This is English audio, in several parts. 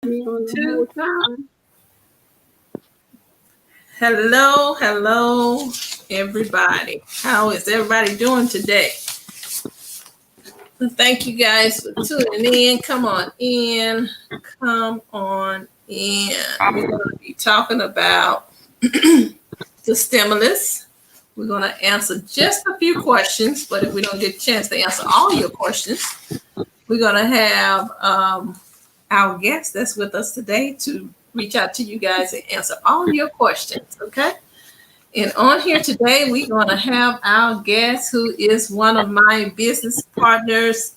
Two. Hello, everybody. How is everybody doing today? Thank you guys for tuning in. Come on in. We're going to be talking about the stimulus. We're going to answer just a few questions, but if we don't get a chance to answer all your questions, we're going to have our guest that's with us today to reach out to you guys and answer all your questions, okay? And on here today, we're going to have our guest who is one of my business partners,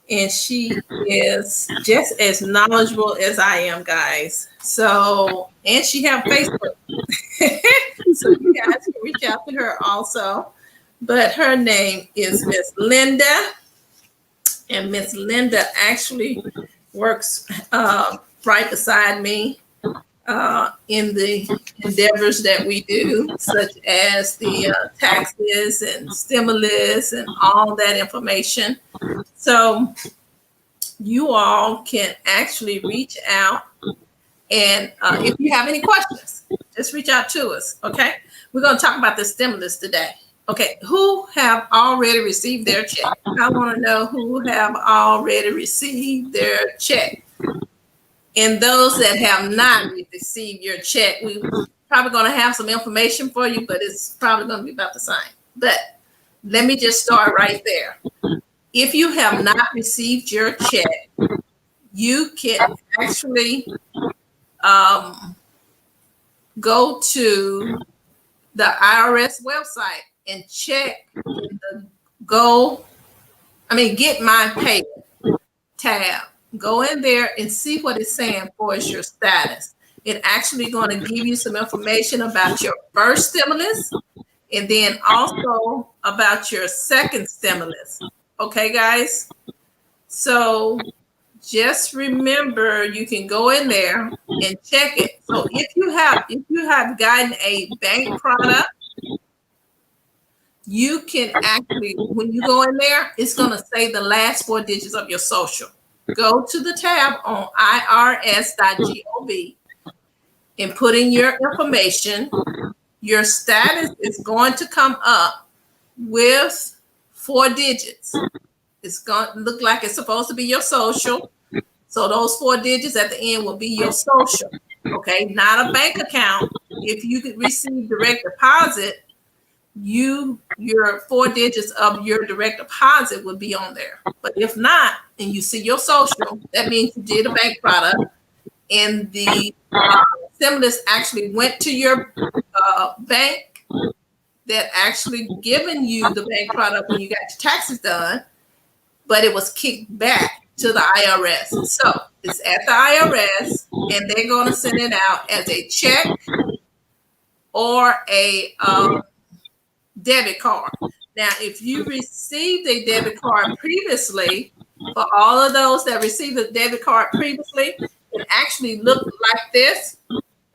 and she is just as knowledgeable as I am, guys. So, and she have Facebook. So you guys can reach out to her also. But her name is Miss Linda, and Miss Linda actually works right beside me in the endeavors that we do, such as the taxes and stimulus and all that information. So you all can actually reach out, and if you have any questions, just reach out to us, okay? We're going to talk about the stimulus today. Okay, who have already received their check? I want to know who have already received their check. And those that have not received your check, we're probably going to have some information for you, but it's probably going to be about the same. But let me just start right there. If you have not received your check, you can actually go to the IRS website and check the Get My Payment tab. Go in there and see what it's saying for is your status. It's actually going to give you some information about your first stimulus and then also about your second stimulus. Okay, guys? So just remember, you can go in there and check it. So if you have gotten a bank product, you can actually, when you go in there, it's going to say the last 4 digits of your social. Go to the tab on irs.gov and put in your information. Your status is going to come up with 4 digits. It's going to look like it's supposed to be your social. So those 4 digits at the end will be your social. Okay, not a bank account. If you could receive direct deposit, your 4 digits of your direct deposit would be on there. But if not, and you see your social, that means you did a bank product, and the stimulus actually went to your bank that actually given you the bank product when you got your taxes done, but it was kicked back to the IRS. So it's at the IRS, and they're going to send it out as a check or a debit card. Now, if you received a debit card previously, for all of those that received a debit card previously, it actually looked like this,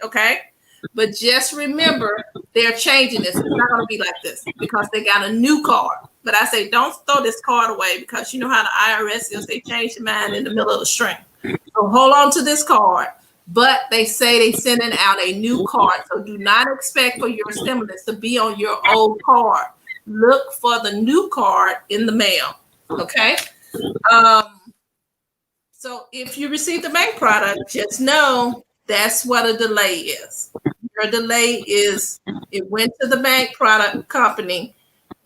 okay? But just remember, they're changing this. It's not going to be like this because they got a new card. But I say, don't throw this card away because you know how the IRS is. They change their mind in the middle of the string. So hold on to this card. But they say they're sending out a new card. So do not expect for your stimulus to be on your old card. Look for the new card in the mail. Okay? So if you receive the bank product, just know that's what a delay is. Your delay is it went to the bank product company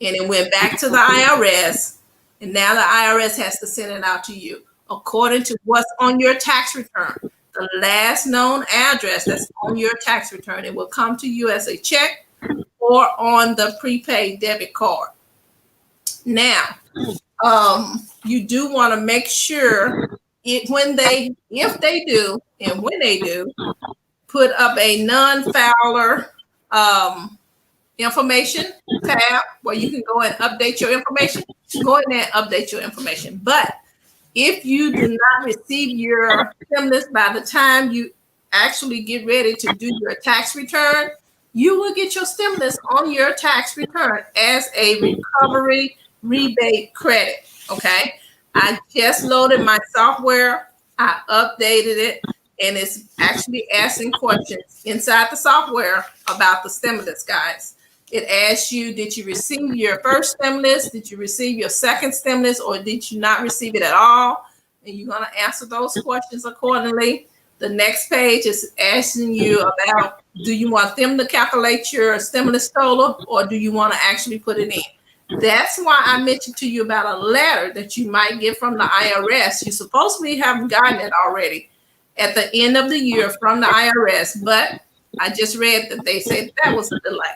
and it went back to the IRS. And now the IRS has to send it out to you according to what's on your tax return. The last known address that's on your tax return, it will come to you as a check or on the prepaid debit card. Now, you do want to make sure when they do, put up a non-fouler information tab where you can go and update your information. Go in there and update your information. But if you do not receive your stimulus by the time you actually get ready to do your tax return, you will get your stimulus on your tax return as a recovery rebate credit. Okay. I just loaded my software. I updated it. and it's actually asking questions inside the software about the stimulus, guys. It asks you, did you receive your first stimulus? Did you receive your second stimulus, or did you not receive it at all? And you're going to answer those questions accordingly. The next page is asking you about, do you want them to calculate your stimulus total, or do you want to actually put it in? That's why I mentioned to you about a letter that you might get from the IRS. You supposedly have gotten it already at the end of the year from the IRS, but I just read that they said that was a delay.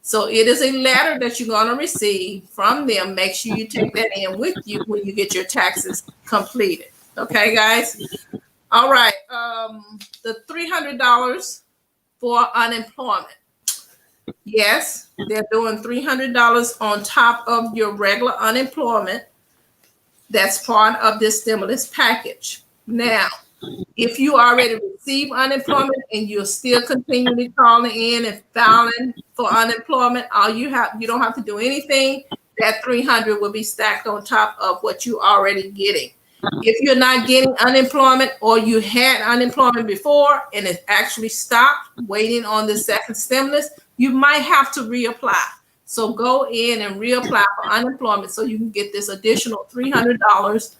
So it is a letter that you're going to receive from them. Make sure you take that in with you when you get your taxes completed. Okay, guys? All right. The $300 for unemployment. Yes, they're doing $300 on top of your regular unemployment. That's part of this stimulus package. Now, if you already receive unemployment and you're still continually calling in and filing for unemployment, you don't have to do anything. That $300 will be stacked on top of what you're already getting. If you're not getting unemployment, or you had unemployment before and it actually stopped waiting on the second stimulus, you might have to reapply. So go in and reapply for unemployment so you can get this additional $300.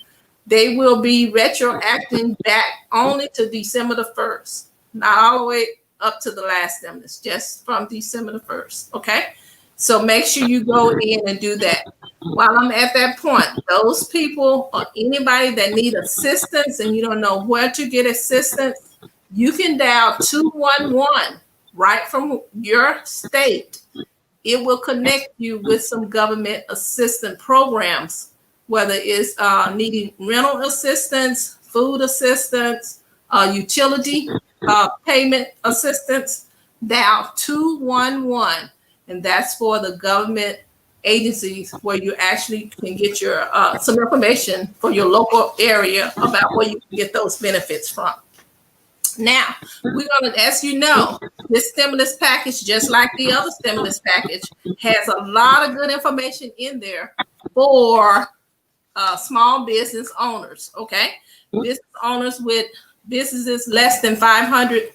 They will be retroacting back only to December the 1st, not all the way up to the last stimulus, just from December the 1st. Okay. So make sure you go in and do that. While I'm at that point, those people or anybody that need assistance and you don't know where to get assistance, you can dial 211 right from your state. It will connect you with some government assistance programs, whether it's needing rental assistance, food assistance, utility payment assistance. Dial 211, and that's for the government agencies where you actually can get your some information for your local area about where you can get those benefits from. Now, we're going to, as you know, this stimulus package, just like the other stimulus package, has a lot of good information in there for small business owners. Okay, business owners with businesses less than 500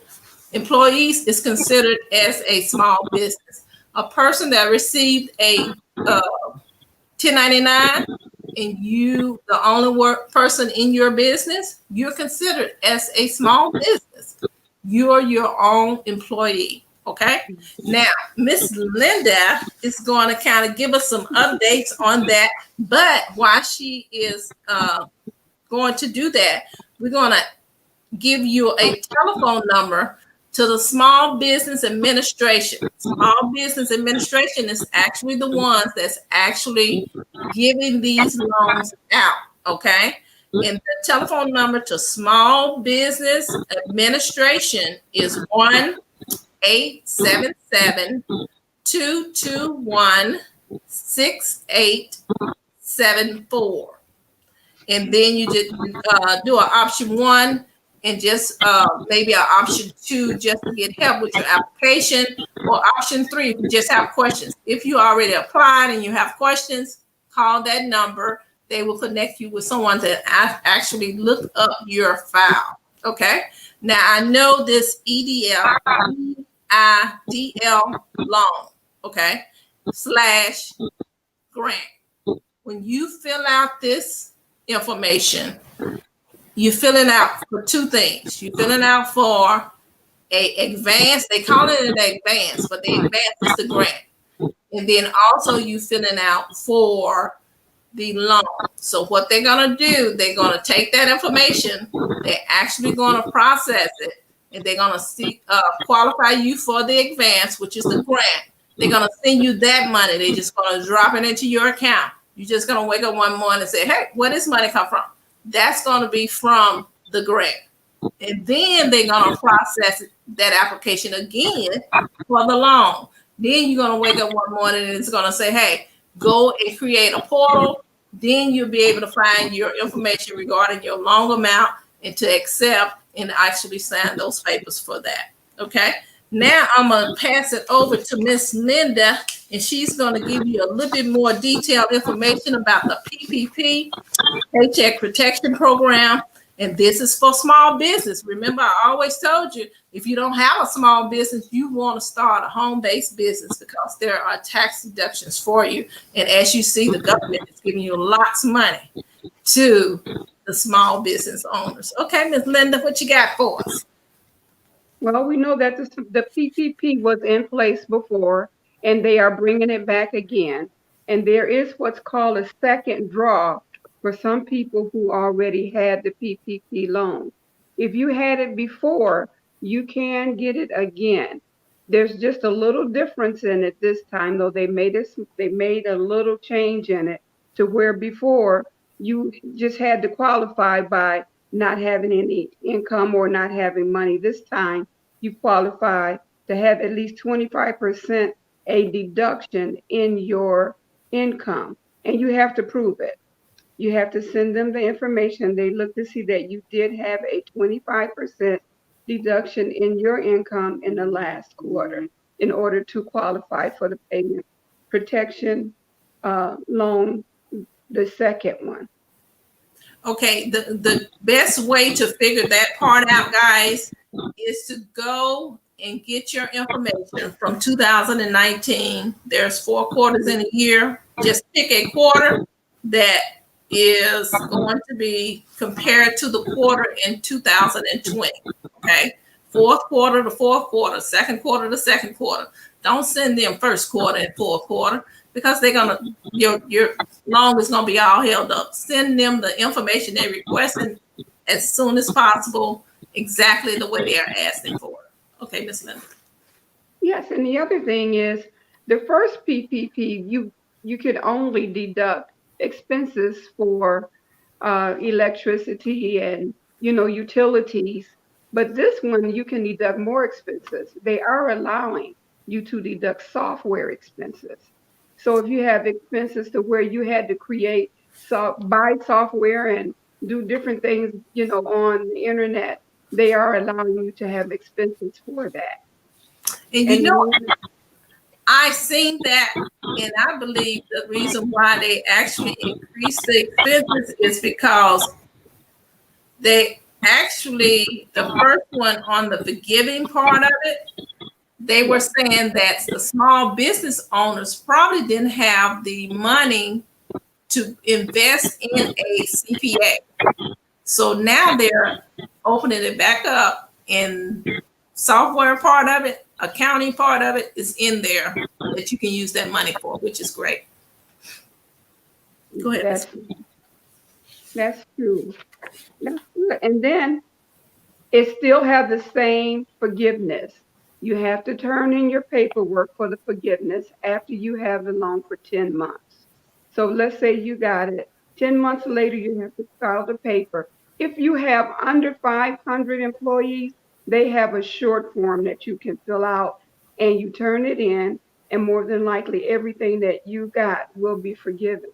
employees is considered as a small business. A person that received a 1099 and you the only person in your business, you're considered as a small business. You're your own employee. Okay. Now, Miss Linda is going to kind of give us some updates on that. But while she is going to do that, we're going to give you a telephone number to the Small Business Administration. Small Business Administration is actually the ones that's actually giving these loans out. Okay. And the telephone number to Small Business Administration is 1-877-221-6874. And then you just do an option 1 and just maybe an option 2 just to get help with your application, or option 3 if you just have questions. If you already applied and you have questions, call that number. They will connect you with someone that actually look up your file. Okay. Now I know this EIDL loan, okay, /grant. When you fill out this information, you fill it out for 2 things. You fill it out for a advance. They call it an advance, but the advance is the grant. And then also you fill it out for the loan. So what they're going to do, they're going to take that information. They're actually going to process it, and they're going to qualify you for the advance, which is the grant. They're going to send you that money. They're just going to drop it into your account. You're just going to wake up one morning and say, hey, where does money come from? That's going to be from the grant. And then they're going to process that application again for the loan. Then you're going to wake up one morning and it's going to say, hey, go and create a portal. Then you'll be able to find your information regarding your loan amount and to accept and actually sign those papers for that. Okay. Now I'm going to pass it over to Miss Linda, and she's going to give you a little bit more detailed information about the PPP, Paycheck Protection Program, And this is for small business. Remember, I always told you, if you don't have a small business, you want to start a home-based business because there are tax deductions for you. And as you see, the government is giving you lots of money to the small business owners. Okay, Ms. Linda, what you got for us? Well, we know that the PPP was in place before, and they are bringing it back again. And there is what's called a second draw for some people who already had the PPP loan. If you had it before, you can get it again. There's just a little difference in it this time, though. They made a little change in it to where before you just had to qualify by not having any income or not having money. This time you qualify to have at least 25% a deduction in your income, and you have to prove it. You have to send them the information. They look to see that you did have a 25% deduction in your income in the last quarter in order to qualify for the payment protection loan, the second one. Okay, the best way to figure that part out, guys, is to go and get your information from 2019. There's 4 quarters in a year. Just pick a quarter that is going to be compared to the quarter in 2020. Okay, fourth quarter to fourth quarter, second quarter to second quarter. Don't send them first quarter and fourth quarter because they're gonna your loan is gonna be all held up. Send them the information they requesting as soon as possible, exactly the way they are asking for it. Okay, Ms. Linda. Yes, and the other thing is the first PPP, you could only deduct expenses for electricity and utilities, but this one you can deduct more expenses. They are allowing you to deduct software expenses. So if you have expenses to where you had to buy software and do different things, on the internet, they are allowing you to have expenses for that. And And I've seen that, and I believe the reason why they actually increase the expenses is because they actually, the first one on the forgiving part of it, they were saying that the small business owners probably didn't have the money to invest in a CPA. So now they're opening it back up, and software part of it, accounting part of it is in there that you can use that money for, which is great. Go ahead. that's true. That's good. And then it still has the same forgiveness. You have to turn in your paperwork for the forgiveness after you have the loan for 10 months. So let's say you got it. 10 months later, you have to file the paper. If you have under 500 employees, they have a short form that you can fill out and you turn it in, and more than likely, everything that you got will be forgiven.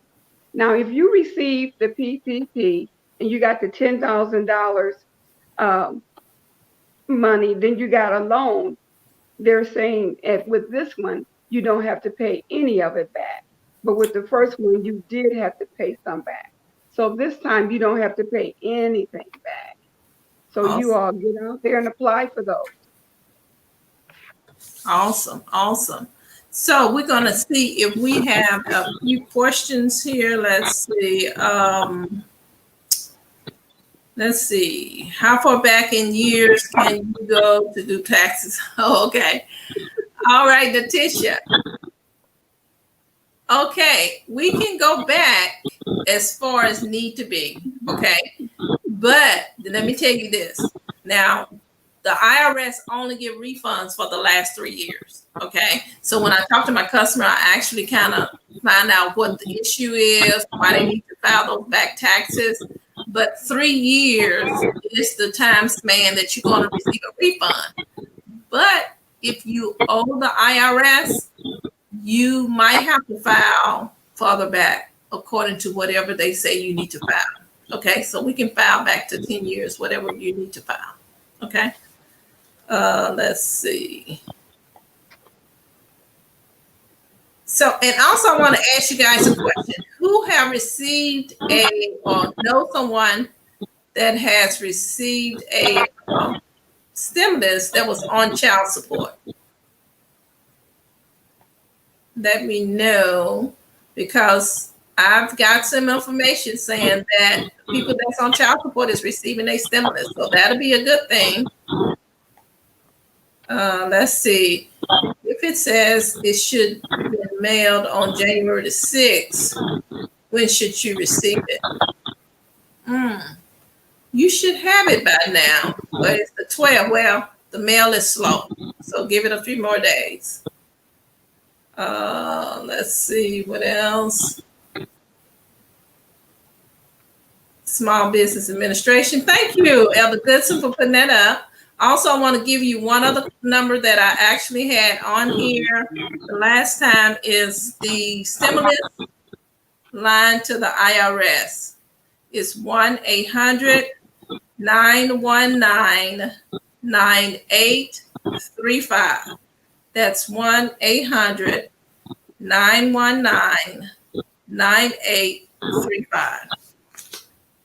Now, if you receive the PPP and you got the $10,000 um, money, then you got a loan. They're saying with this one, you don't have to pay any of it back. But with the first one, you did have to pay some back. So this time, you don't have to pay anything back. So you Awesome. all get out there and apply for those. Awesome. Awesome. So we're going to see if we have a few questions here. Let's see. Let's see. How far back in years can you go to do taxes? Oh, okay. All right, Letitia. Okay, we can go back as far as need to be. Okay. But let me tell you this. Now, the IRS only give refunds for the last 3 years. Okay. So when I talk to my customer, I actually kind of find out what the issue is, why they need to file those back taxes. But 3 years is the time span that you're going to receive a refund. But if you owe the IRS, you might have to file further back according to whatever they say you need to file. Okay. So we can file back to 10 years, whatever you need to file. Okay. Let's see. So, and also I want to ask you guys a question. Who have received or know someone that has received a stimulus that was on child support? Let me know, because I've got some information saying that people that's on child support is receiving a stimulus, so that'll be a good thing. Let's see. If it says it should be mailed on January the 6th, when should you receive it? You should have it by now. But it's the 12th. Well, the mail is slow, so give it a few more days. Let's see what else. Small Business Administration. Thank you, Elder Goodson, for putting that up. Also, I want to give you one other number that I actually had on here the last time is the stimulus line to the IRS. It's 1-800-919-9835. That's 1-800-919-9835.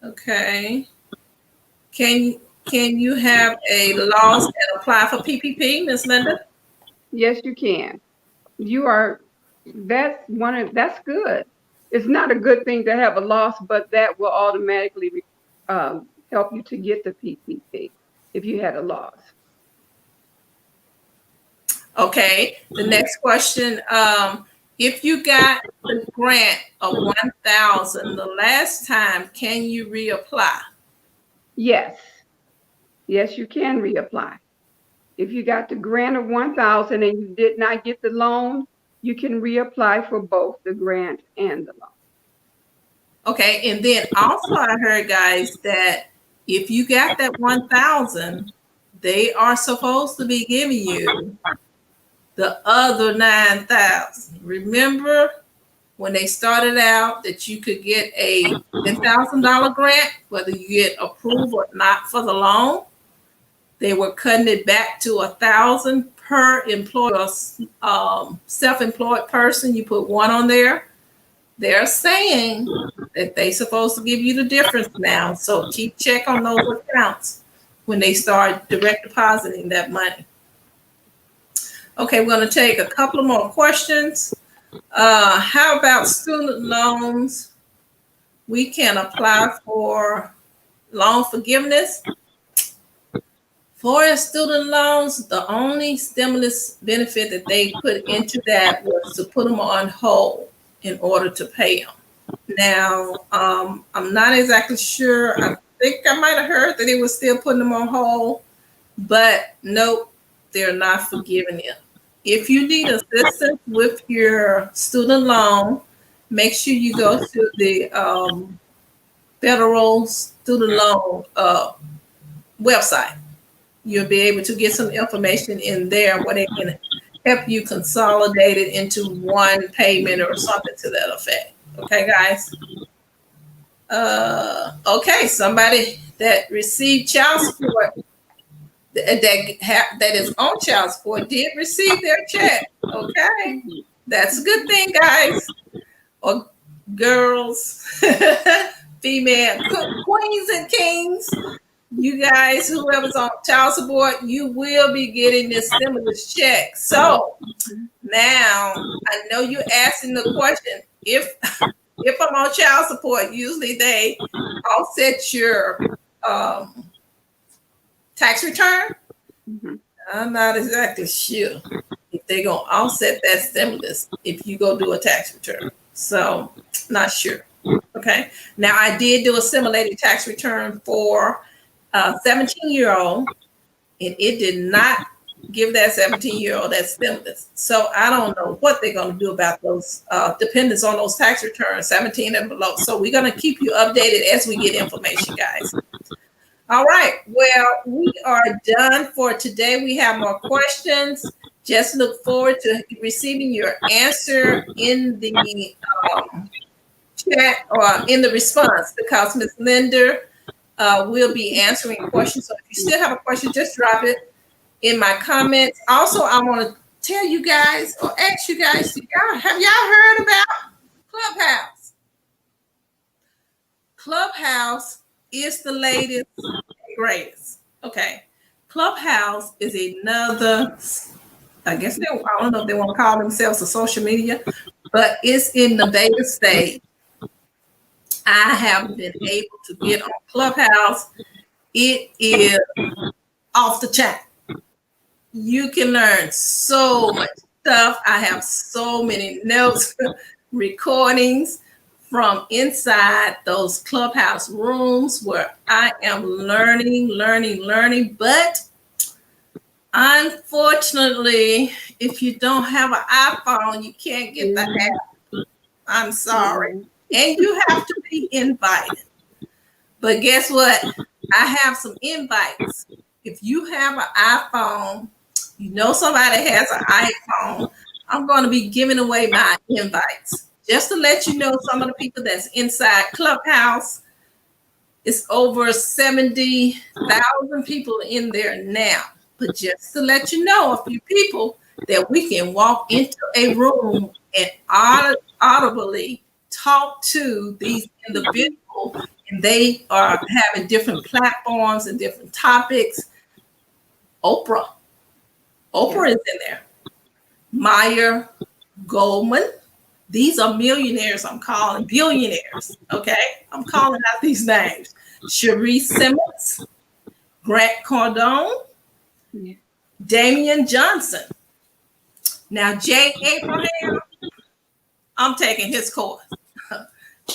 Okay. Can you have a loss and apply for PPP, Ms. Linda? Yes, you can. That's good. It's not a good thing to have a loss, but that will automatically help you to get the PPP if you had a loss. Okay. The next question, if you got the grant of $1,000 the last time, can you reapply? Yes. Yes, you can reapply. If you got the grant of 1,000 and you did not get the loan, you can reapply for both the grant and the loan. Okay, and then also I heard, guys, that if you got that 1,000, they are supposed to be giving you the other 9,000. Remember when they started out that you could get a $10,000 grant, whether you get approved or not for the loan? They were cutting it back to 1,000 per employee or self-employed person. You put one on there. They're saying that they're supposed to give you the difference now. So keep check on those accounts when they start direct depositing that money. Okay, we're going to take a couple of more questions. How about student loans? We can apply for loan forgiveness. For student loans, the only stimulus benefit that they put into that was to put them on hold in order to pay them. Now, I'm not exactly sure. I think I might have heard that they were still putting them on hold, but nope, they're not forgiving it. If you need assistance with your student loan, make sure you go to the federal student loan website. You'll be able to get some information in there where they can help you consolidate it into one payment or something to that effect. Okay, guys? Okay, somebody that received child support that is on child support did receive their check. Okay, that's a good thing, guys, or girls, female queens and kings. You guys, whoever's on child support, you will be getting this stimulus check. So now I know you're asking the question, if I'm on child support, usually they offset your tax return. I'm not exactly sure if they're going to offset that stimulus if you go do a tax return. So not sure. Okay. Now I did do a simulated tax return for a 17-year-old, and it did not give that 17-year-old that stimulus. So I don't know what they're going to do about those dependents on those tax returns, 17 and below. So we're going to keep you updated as we get information, guys. All right. Well, we are done for today. We have more questions. Just look forward to receiving your answer in the chat or in the response, because Ms. Linda will be answering questions. So if you still have a question, just drop it in my comments. Also, I want to tell you guys or ask you guys, have y'all heard about Clubhouse? Clubhouse is the latest and greatest. Okay. Clubhouse is another, I guess I don't know if they want to call themselves a social media, but it's in the beta stage. I have been able to get on Clubhouse. It is off the chain. You can learn so much stuff. I have so many notes, recordings from inside those Clubhouse rooms where I am learning. But unfortunately, if you don't have an iPhone, you can't get the app. I'm sorry. And you have to be invited. But guess what? I have some invites. If you have an iPhone, you know somebody has an iPhone, I'm going to be giving away my invites. Just to let you know, some of the people that's inside Clubhouse, it's over 70,000 people in there now. But just to let you know, a few people that we can walk into a room and audibly talk to these individuals, and they are having different platforms and different topics. Oprah is in there. Meyer Goldman. These are millionaires I'm calling billionaires. Okay. I'm calling out these names. Cherie Simmons, Grant Cardone, Damian Johnson. Now, Jay Abraham, I'm taking his course.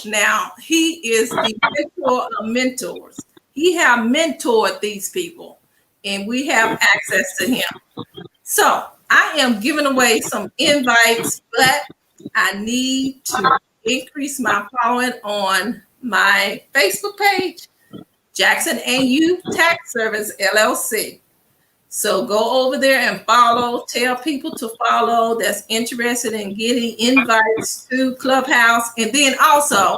Now, he is the mentor of mentors. He have mentored these people, and we have access to him. So I am giving away some invites, but I need to increase my following on my Facebook page, Jackson AU Tax Service LLC. So go over there and follow, tell people to follow that's interested in getting invites to Clubhouse. And then also,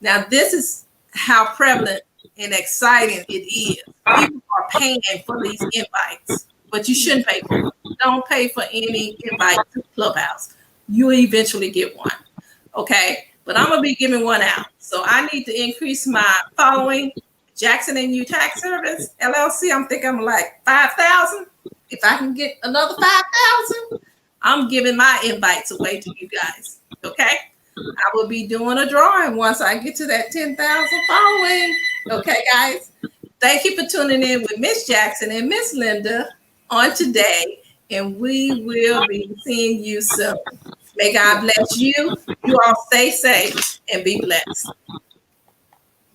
now this is how prevalent and exciting it is. People are paying for these invites, but you shouldn't pay for them. Don't pay for any invite to Clubhouse. You'll eventually get one. Okay, but I'm gonna be giving one out. So I need to increase my following. Jackson and U Tax Service LLC. I'm thinking I'm like 5,000. If I can get another 5,000, I'm giving my invites away to you guys. Okay, I will be doing a drawing once I get to that 10,000 following. Okay, guys. Thank you for tuning in with Miss Jackson and Miss Linda on today, and we will be seeing you soon. May God bless you. You all stay safe and be blessed.